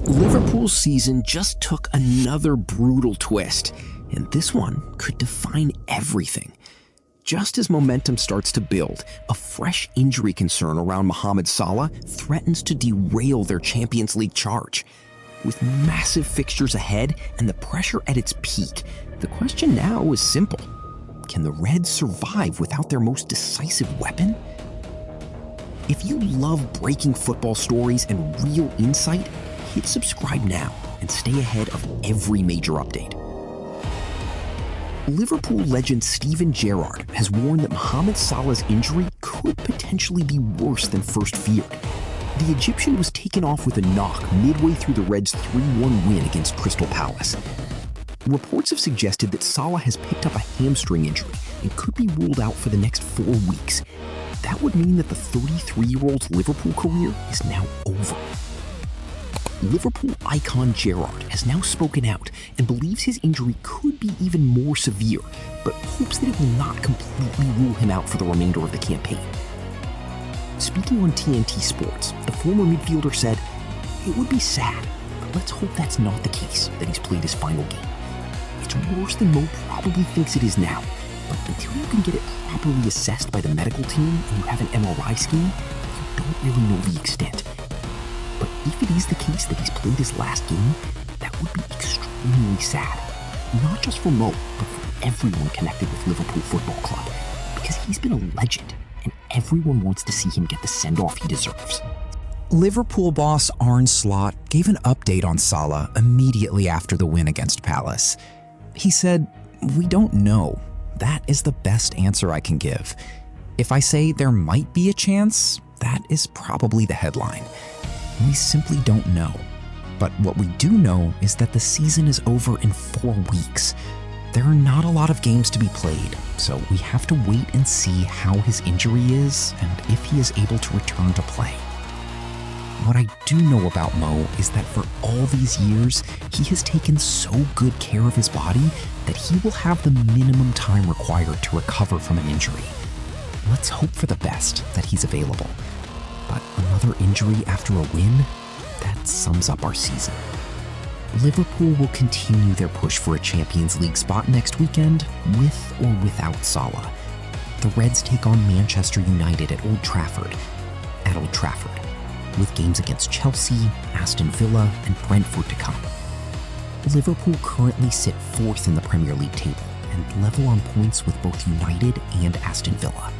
Liverpool's season just took another brutal twist, and this one could define everything. Just as momentum starts to build, a fresh injury concern around Mohamed Salah threatens to derail their Champions League charge. With massive fixtures ahead and the pressure at its peak, the question now is simple. Can the Reds survive without their most decisive weapon? If you love breaking football stories and real insight, hit subscribe now and stay ahead of every major update. Liverpool legend Steven Gerrard has warned that Mohamed Salah's injury could potentially be worse than first feared. The Egyptian was taken off with a knock midway through the Reds' 3-1 win against Crystal Palace. Reports have suggested that Salah has picked up a hamstring injury and could be ruled out for the next 4 weeks. That would mean that the 33-year-old's Liverpool career is now over. Liverpool icon Gerrard has now spoken out and believes his injury could be even more severe, but hopes that it will not completely rule him out for the remainder of the campaign. Speaking on TNT Sports, the former midfielder said, "It would be sad, but let's hope that's not the case, that he's played his final game. It's worse than Mo probably thinks it is now, but until you can get it properly assessed by the medical team and you have an MRI scan, you don't really know the extent. But if it is the case that he's played his last game, that would be extremely sad. Not just for Mo, but for everyone connected with Liverpool Football Club, because he's been a legend, and everyone wants to see him get the send-off he deserves." Liverpool boss Arne Slot gave an update on Salah immediately after the win against Palace. He said, "We don't know. That is the best answer I can give. If I say there might be a chance, that is probably the headline. We simply don't know. But what we do know is that the season is over in 4 weeks. There are not a lot of games to be played, so we have to wait and see how his injury is and if he is able to return to play." What I do know about Mo is that for all these years, he has taken so good care of his body that he will have the minimum time required to recover from an injury. Let's hope for the best that he's available. But another injury after a win? That sums up our season. Liverpool will continue their push for a Champions League spot next weekend, with or without Salah. The Reds take on Manchester United at Old Trafford, with games against Chelsea, Aston Villa, and Brentford to come. Liverpool currently sit 4th in the Premier League table and level on points with both United and Aston Villa.